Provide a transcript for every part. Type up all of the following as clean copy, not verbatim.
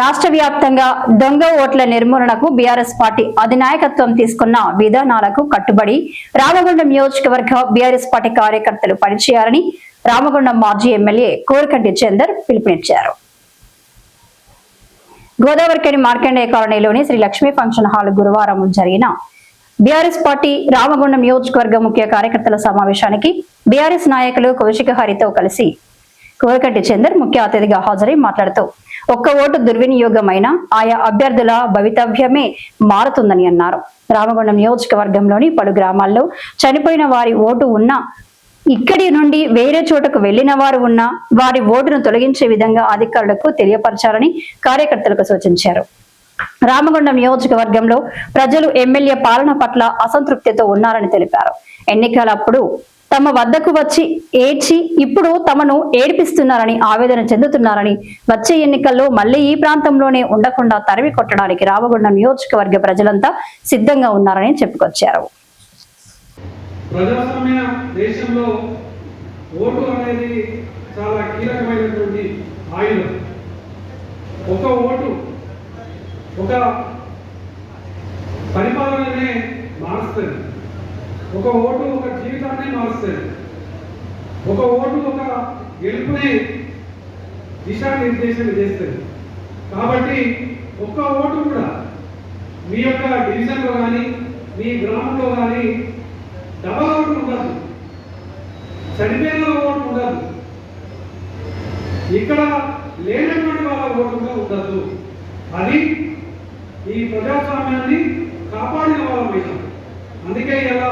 రాష్ట్ర వ్యాప్తంగా దొంగ ఓట్ల నిర్మూలనకు బీఆర్ఎస్ పార్టీ అధినాయకత్వం తీసుకున్న విధానాలకు కట్టుబడి రామగుండం నియోజకవర్గ బీఆర్ఎస్ పార్టీ కార్యకర్తలు పనిచేయాలని రామగుండం మాజీ ఎమ్మెల్యే కోరకంటి చందర్ పిలుపునిచ్చారు. గోదావరిఖని మార్కండేయ కాలనీలోని శ్రీ లక్ష్మీ ఫంక్షన్ హాల్ గురువారం జరిగిన బీఆర్ఎస్ పార్టీ రామగుండం నియోజకవర్గ ముఖ్య కార్యకర్తల సమావేశానికి బీఆర్ఎస్ నాయకులు కౌశిక హరితో కలిసి కోరకంటి చందర్ ముఖ్య అతిథిగా హాజరై మాట్లాడుతూ ఒక్క ఓటు దుర్వినియోగమైన ఆయా అభ్యర్థుల భవితవ్యమే మారుతుందని అన్నారు. రామగుండం నియోజకవర్గంలోని పలు గ్రామాల్లో చనిపోయిన వారి ఓటు ఉన్నా, ఇక్కడి నుండి వేరే చోటకు వెళ్లిన వారు ఉన్నా వారి ఓటును తొలగించే విధంగా అధికారులకు తెలియపరచాలని కార్యకర్తలకు సూచించారు. రామగుండం నియోజకవర్గంలో ప్రజలు ఎమ్మెల్యే పాలన పట్ల అసంతృప్తితో ఉన్నారని తెలిపారు. ఎన్నికలప్పుడు తమ వద్దకు వచ్చి ఏడ్చి ఇప్పుడు తమను ఏడిపిస్తున్నారని ఆవేదన చెందుతున్నారని, వచ్చే ఎన్నికల్లో మళ్లీ ఈ ప్రాంతంలోనే ఉండకుండా తరిమి కొట్టడానికి రామగుండం నియోజకవర్గ ప్రజలంతా సిద్ధంగా ఉన్నారని చెప్పుకొచ్చారు. ప్రజాస్వామ్య దేశంలో ఓటు అనేది చాలా కీలకమైనటువంటి ఆయుధం. ఒక ఓటు ఒక పరిపాలననే మారుస్తుంది. ఒక ఓటు ఒక జీవితాన్ని మారుస్తుంది. ఒక ఓటు ఒక గెలుపుని దిశానిర్దేశం చేస్తుంది. కాబట్టి ఒక్క ఓటు కూడా మీ యొక్క డివిజన్లో కానీ మీ గ్రామంలో కానీ డబల్ ఓటు ఉండదు, చనిపోయిన ఓటు ఉండదు, ఇక్కడ లేనటువంటి వాళ్ళ ఓటుగా ఉండదు. అది ఈ ప్రజాస్వామ్యాన్ని కాపాడిన వాళ్ళమైనా. అందుకే ఇలా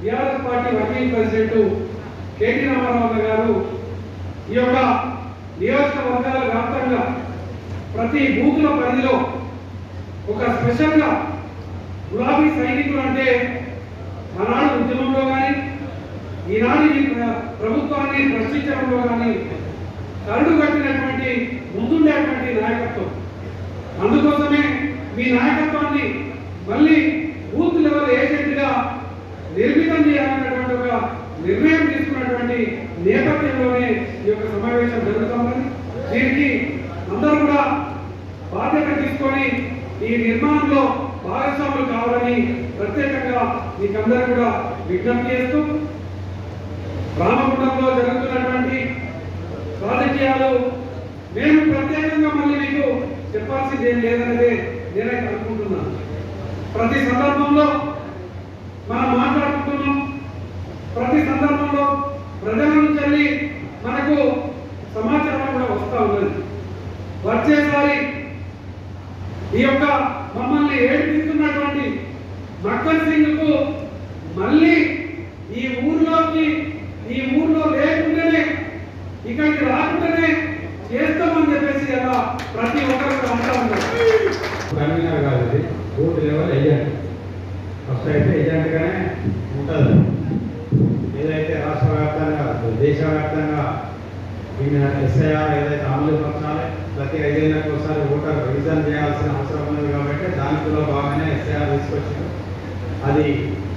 BRS party working president KT Rama Rao గారు ఈ యొక్క నియోజకవర్గాల వ్యాప్తంగా ప్రతి బూతుల పరిధిలో ఒక స్పెషల్గా గులాబీ సైనికులు అంటే ఆనాడు ఉద్యమంలో కానీ ఈనాడు ఈ ప్రభుత్వాన్ని ప్రశ్నించడంలో కానీ కరుడు కట్టినటువంటి ముందుండేటువంటి నాయకత్వం. అందుకోసమే మీ నాయకత్వాన్ని మళ్ళీ బూత్ లెవెల్ ఏజెంట్గా నిర్మితం చేయాలన్నటువంటి ఒక నిర్ణయం తీసుకున్నటువంటి నేపథ్యంలోనే ఈ యొక్క సమావేశం జరుగుతుంది. దీనికి అందరూ కూడా బాధ్యత తీసుకొని ఈ నిర్మాణంలో భాగస్వాములు కావాలని ప్రత్యేకంగా మీకందరూ కూడా విజ్ఞప్తి చేస్తూ, రామగుండంలో జరుగుతున్నటువంటి రాజకీయాలు మేము ప్రత్యేకంగా మళ్ళీ మీకు చెప్పాల్సింది ఏం లేదనేదే నేనైతే అనుకుంటున్నాను. ప్రతి సందర్భంలో మనం మాట్లాడుకుంటున్నాం. ప్రతి సందర్భంలో ప్రజల నుంచి వెళ్ళి మనకు సమాచారం కూడా వస్తూ ఉన్నది. వచ్చేసారి ఈ యొక్క మమ్మల్ని ఏడిపిస్తున్నటువంటి మక్కన్ సింగ్కు మళ్ళీ ఈ ఊర్లో లేకుండానే ఇక్కడికి రాకుండానే చేస్తామని చెప్పేసి అలా ప్రతి ఒక్కరికి అంటా ఉన్నారు. కన్వీనర్ కాదు, ఇది బూత్ లెవెల్ ఏజెంట్. ఫస్ట్ అయితే ఏజెంట్గానే ఉంటుంది. ఏదైతే రాష్ట్ర వ్యాప్తంగా దేశవ్యాప్తంగా ఎస్ఐఆర్ ఏదైతే అమలు పరచాలి, ప్రతి 5 ఏళ్ళకి ఒకసారి ఓటర్ రివిజన్ చేయాల్సిన అవసరం ఉంది. కాబట్టి దానిలో భాగంగానే ఎస్ఐఆర్ తీసుకొచ్చారు. అది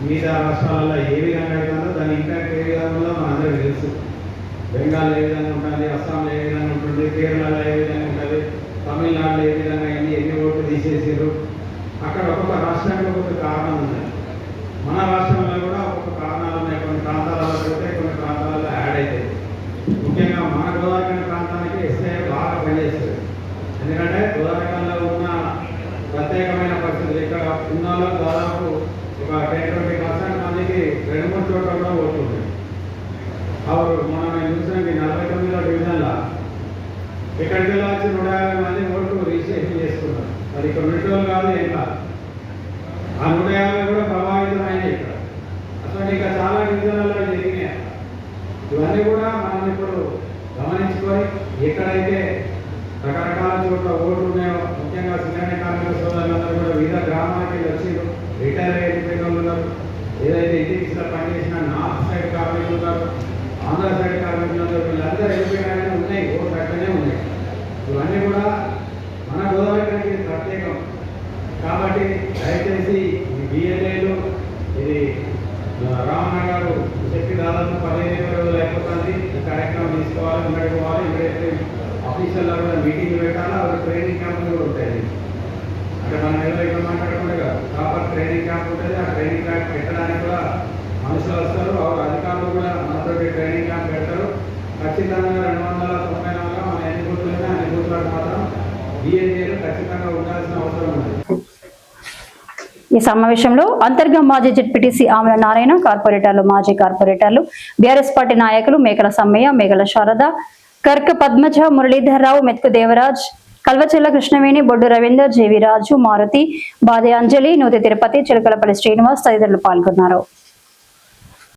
మిగతా రాష్ట్రాలలో ఏ విధంగా అవుతుందో దాని ఇంపాక్ట్ ఏ విధంగా ఉందో మనందరికీ తెలుసు. బెంగాల్ ఏ విధంగా ఉంటుంది, అస్సాంలో ఏ విధంగా ఉంటుంది, కేరళలో ఏ విధంగా ఉంటుంది, తమిళనాడులో ఏ విధంగా ఎన్ని ఓట్లు తీసేసారు. అక్కడ ఒక్కొక్క రాష్ట్రానికి ఒక్కొక్క కారణం ఉంది. మన రాష్ట్రంలో కూడా ఒక్కొక్క కారణాలు ఉన్నాయి. కొన్ని ప్రాంతాలలో పెడితే కొన్ని ప్రాంతాలలో యాడ్ అవుతాయి. ముఖ్యంగా మన గోదావరి ప్రాంతానికి ఎస్ఐ బాగా పనిచేస్తుంది. ఎందుకంటే గోదావరిలో ఉన్న ప్రత్యేకమైన పరిస్థితులు ఇక్కడ ఉన్న దాదాపు ఒక 10-20% మందికి 2-3 చోట్ల కూడా ఓట్లు ఉన్నాయి. మనం చూసినాక 49వ డివిజన్లో ఇక్కడికి వెళ్ళి 150 మంది ఓట్లు రిజిస్ట్రేషన్ చేసుకున్నారు. అది కమ్యూనిటీలు కాదు, ఏం కాదు. ఆ 150 కూడా ప్రభావితమైనవి ఇక్కడ. అసలు ఇంకా చాలా డివిజన్లలో జరిగినాయి. ఇవన్నీ కూడా మనం ఇప్పుడు గమనించుకొని ఎక్కడైతే రకరకాల చోట్ల ఓట్లు ఉన్నాయో, ముఖ్యంగా సింగరేణి కార్మిక సోదరులందరూ కూడా వివిధ గ్రామాలకి వచ్చి రిటైర్ అయిపోయిన వాళ్ళు ఉన్నారు. ఏదైతే ఇంటికి పనిచేసిన నార్త్ సైడ్ కార్మికులు ఉన్నారు, ఆంధ్ర సైడ్ కార్మికులు ఉన్నారు. వీళ్ళందరూ వెళ్ళిపోయినా ఉన్నాయి, ఓట్లు అట్లనే ఉన్నాయి. ఇవన్నీ కూడా మన గోదావరికి ప్రత్యేకం. కాబట్టి దయచేసి ఈ బిఎల్ఏలు ఇది రామన్న గారు చెప్పి దాదాపు 15 రోజులు అయిపోతుంది. ఈ కార్యక్రమం తీసుకోవాలి, ఇక్కడికి పోవాలి, ఇక్కడైతే ఆఫీసర్లో కూడా మీటింగ్ పెట్టాలి, ట్రైనింగ్ క్యాంపులు క్యాంప్ ఉంటుంది. ఆ ట్రైనింగ్ క్యాంప్ పెట్టడానికి కూడా మనుషులు వస్తారు. అధికారులు కూడా మనతో ట్రైనింగ్ క్యాంప్ పెడతారు. ఖచ్చితంగా 294 మన ఎన్ని బూతులైనా అన్ని బూతులకు మాత్రం బిఎన్ఏలు ఖచ్చితంగా ఉండాల్సిన అవసరం ఉంది. ఈ సమావేశంలో అంతర్గం మాజీ జెడ్పీటీసీ ఆమెల నారాయణ, కార్పొరేటర్లు, మాజీ కార్పొరేటర్లు, బీఆర్ఎస్ పార్టీ నాయకులు మేకల సమ్మయ్య, మేకల శారద, కర్క పద్మజ, మురళీధర్ రావు, మెతుకు దేవరాజ్, కల్వచెల్ల కృష్ణవేణి, బొడ్డు రవీందర్, జేవి రాజు, మారుతి, బాదే అంజలి, నూతి తిరుపతి, చిలకలపల్లి శ్రీనివాస్ తదితరులు పాల్గొన్నారు.